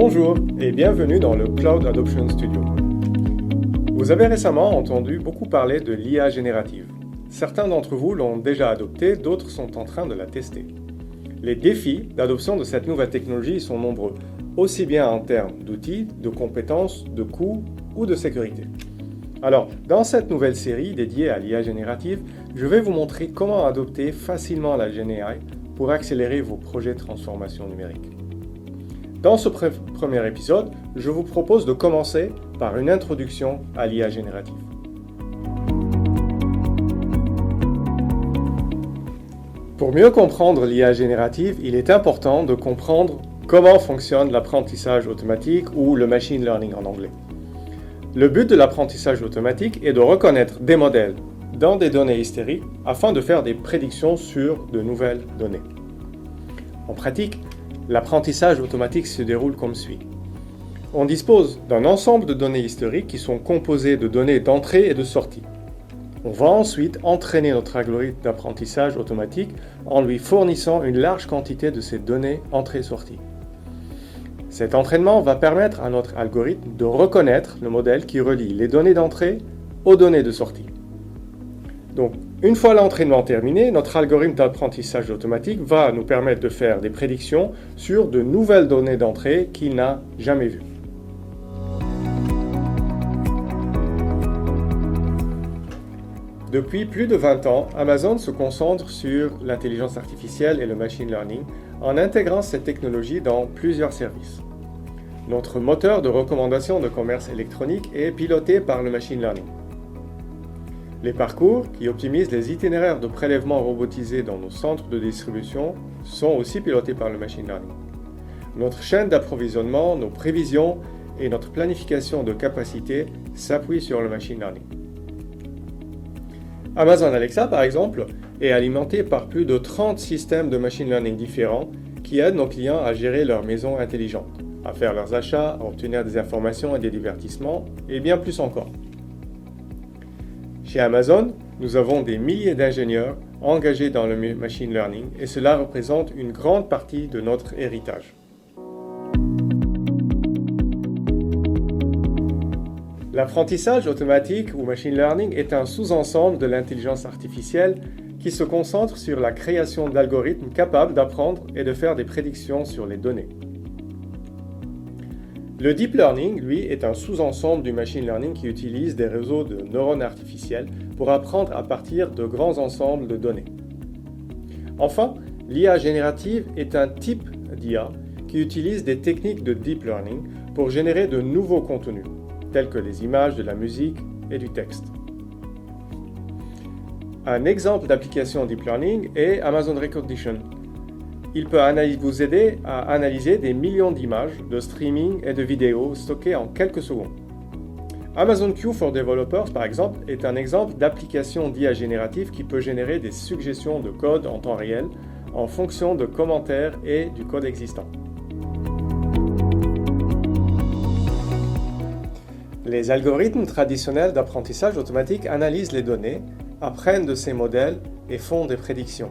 Bonjour et bienvenue dans le Cloud Adoption Studio. Vous avez récemment entendu beaucoup parler de l'IA générative. Certains d'entre vous l'ont déjà adoptée, d'autres sont en train de la tester. Les défis d'adoption de cette nouvelle technologie sont nombreux, aussi bien en termes d'outils, de compétences, de coûts ou de sécurité. Alors, dans cette nouvelle série dédiée à l'IA générative, je vais vous montrer comment adopter facilement la GenAI pour accélérer vos projets de transformation numérique. Dans ce premier épisode, je vous propose de commencer par une introduction à l'IA générative. Pour mieux comprendre l'IA générative, il est important de comprendre comment fonctionne l'apprentissage automatique ou le machine learning en anglais. Le but de l'apprentissage automatique est de reconnaître des modèles dans des données hystériques afin de faire des prédictions sur de nouvelles données. En pratique, l'apprentissage automatique se déroule comme suit. On dispose d'un ensemble de données historiques qui sont composées de données d'entrée et de sortie. On va ensuite entraîner notre algorithme d'apprentissage automatique en lui fournissant une large quantité de ces données entrée-sortie. Cet entraînement va permettre à notre algorithme de reconnaître le modèle qui relie les données d'entrée aux données de sortie. Donc, une fois l'entraînement terminé, notre algorithme d'apprentissage automatique va nous permettre de faire des prédictions sur de nouvelles données d'entrée qu'il n'a jamais vues. Depuis plus de 20 ans, Amazon se concentre sur l'intelligence artificielle et le machine learning en intégrant cette technologie dans plusieurs services. Notre moteur de recommandation de commerce électronique est piloté par le machine learning. Les parcours qui optimisent les itinéraires de prélèvement robotisés dans nos centres de distribution sont aussi pilotés par le machine learning. Notre chaîne d'approvisionnement, nos prévisions et notre planification de capacité s'appuient sur le machine learning. Amazon Alexa, par exemple, est alimenté par plus de 30 systèmes de machine learning différents qui aident nos clients à gérer leur maison intelligente, à faire leurs achats, à obtenir des informations et des divertissements, et bien plus encore. Chez Amazon, nous avons des milliers d'ingénieurs engagés dans le machine learning et cela représente une grande partie de notre héritage. L'apprentissage automatique ou machine learning est un sous-ensemble de l'intelligence artificielle qui se concentre sur la création d'algorithmes capables d'apprendre et de faire des prédictions sur les données. Le deep learning, lui, est un sous-ensemble du machine learning qui utilise des réseaux de neurones artificiels pour apprendre à partir de grands ensembles de données. Enfin, l'IA générative est un type d'IA qui utilise des techniques de deep learning pour générer de nouveaux contenus, tels que les images, de la musique et du texte. Un exemple d'application deep learning est Amazon Recognition. Il peut vous aider à analyser des millions d'images, de streaming et de vidéos stockées en quelques secondes. Amazon Q for Developers, par exemple, est un exemple d'application d'IA générative qui peut générer des suggestions de code en temps réel en fonction de commentaires et du code existant. Les algorithmes traditionnels d'apprentissage automatique analysent les données, apprennent de ces modèles et font des prédictions.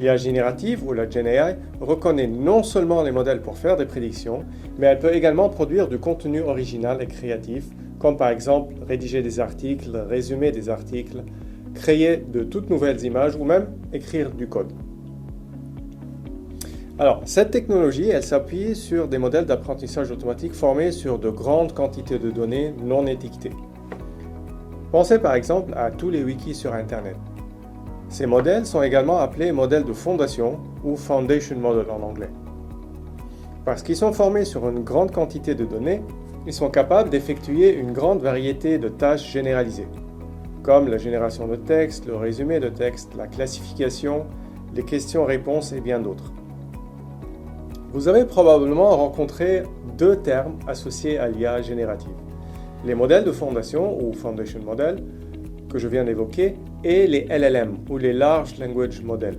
L'IA générative ou la GenAI reconnaît non seulement les modèles pour faire des prédictions, mais elle peut également produire du contenu original et créatif, comme par exemple rédiger des articles, résumer des articles, créer de toutes nouvelles images ou même écrire du code. Alors, cette technologie, elle s'appuie sur des modèles d'apprentissage automatique formés sur de grandes quantités de données non étiquetées. Pensez par exemple à tous les wikis sur Internet. Ces modèles sont également appelés modèles de fondation ou Foundation Model en anglais. Parce qu'ils sont formés sur une grande quantité de données, ils sont capables d'effectuer une grande variété de tâches généralisées, comme la génération de texte, le résumé de texte, la classification, les questions-réponses et bien d'autres. Vous avez probablement rencontré deux termes associés à l'IA générative. Les modèles de fondation ou Foundation Model que je viens d'évoquer et les LLM ou les Large Language Models.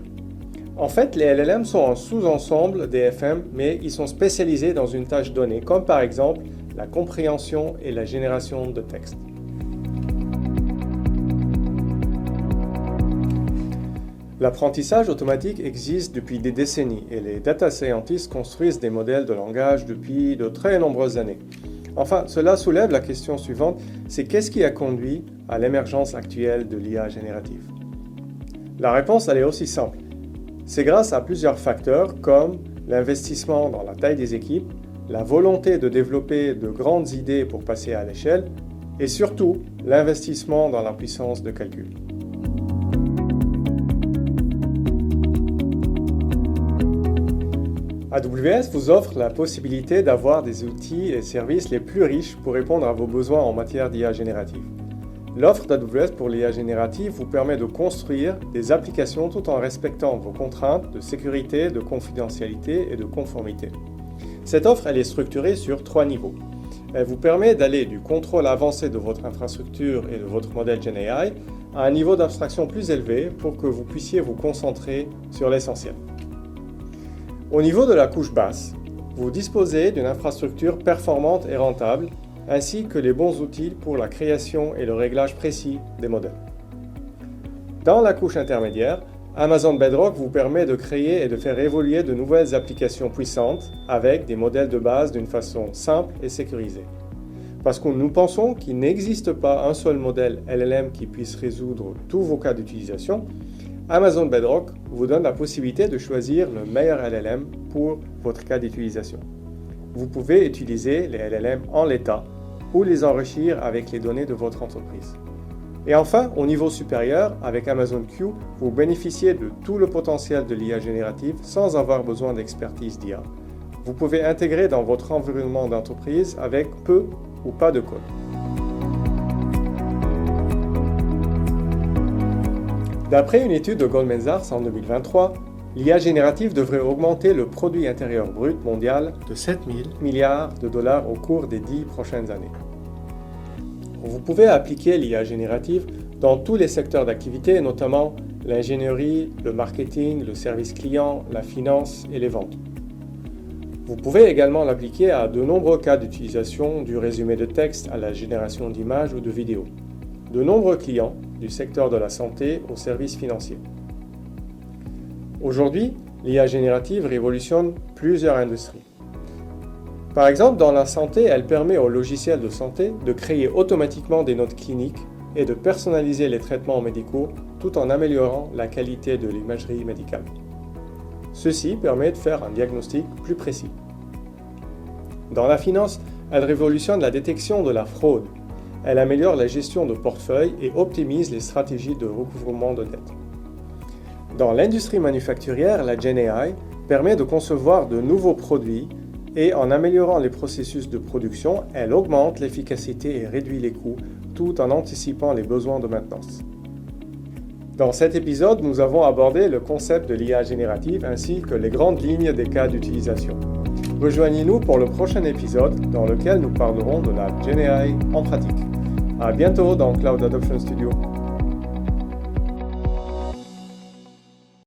En fait, les LLM sont un sous-ensemble des FM, mais ils sont spécialisés dans une tâche donnée, comme par exemple la compréhension et la génération de texte. L'apprentissage automatique existe depuis des décennies et les data scientists construisent des modèles de langage depuis de très nombreuses années. Enfin, cela soulève la question suivante, c'est qu'est-ce qui a conduit à l'émergence actuelle de l'IA générative? La réponse, elle est aussi simple. C'est grâce à plusieurs facteurs comme l'investissement dans la taille des équipes, la volonté de développer de grandes idées pour passer à l'échelle et surtout l'investissement dans la puissance de calcul. AWS vous offre la possibilité d'avoir des outils et services les plus riches pour répondre à vos besoins en matière d'IA générative. L'offre d'AWS pour l'IA générative vous permet de construire des applications tout en respectant vos contraintes de sécurité, de confidentialité et de conformité. Cette offre, elle est structurée sur 3 niveaux. Elle vous permet d'aller du contrôle avancé de votre infrastructure et de votre modèle GenAI à un niveau d'abstraction plus élevé pour que vous puissiez vous concentrer sur l'essentiel. Au niveau de la couche basse, vous disposez d'une infrastructure performante et rentable, ainsi que les bons outils pour la création et le réglage précis des modèles. Dans la couche intermédiaire, Amazon Bedrock vous permet de créer et de faire évoluer de nouvelles applications puissantes avec des modèles de base d'une façon simple et sécurisée. Parce que nous pensons qu'il n'existe pas un seul modèle LLM qui puisse résoudre tous vos cas d'utilisation, Amazon Bedrock vous donne la possibilité de choisir le meilleur LLM pour votre cas d'utilisation. Vous pouvez utiliser les LLM en l'état ou les enrichir avec les données de votre entreprise. Et enfin, au niveau supérieur, avec Amazon Q, vous bénéficiez de tout le potentiel de l'IA générative sans avoir besoin d'expertise d'IA. Vous pouvez intégrer dans votre environnement d'entreprise avec peu ou pas de code. D'après une étude de Goldman Sachs en 2023, l'IA générative devrait augmenter le produit intérieur brut mondial de 7 000 milliards de dollars au cours des 10 prochaines années. Vous pouvez appliquer l'IA générative dans tous les secteurs d'activité, notamment l'ingénierie, le marketing, le service client, la finance et les ventes. Vous pouvez également l'appliquer à de nombreux cas d'utilisation, du résumé de texte à la génération d'images ou de vidéos. De nombreux clients, du secteur de la santé aux services financiers. Aujourd'hui, l'IA générative révolutionne plusieurs industries. Par exemple, dans la santé, elle permet aux logiciels de santé de créer automatiquement des notes cliniques et de personnaliser les traitements médicaux tout en améliorant la qualité de l'imagerie médicale. Ceci permet de faire un diagnostic plus précis. Dans la finance, elle révolutionne la détection de la fraude. Elle améliore la gestion de portefeuille et optimise les stratégies de recouvrement de dettes. Dans l'industrie manufacturière, la GenAI permet de concevoir de nouveaux produits et en améliorant les processus de production, elle augmente l'efficacité et réduit les coûts tout en anticipant les besoins de maintenance. Dans cet épisode, nous avons abordé le concept de l'IA générative ainsi que les grandes lignes des cas d'utilisation. Rejoignez-nous pour le prochain épisode dans lequel nous parlerons de la GenAI en pratique. À bientôt dans Cloud Adoption Studio.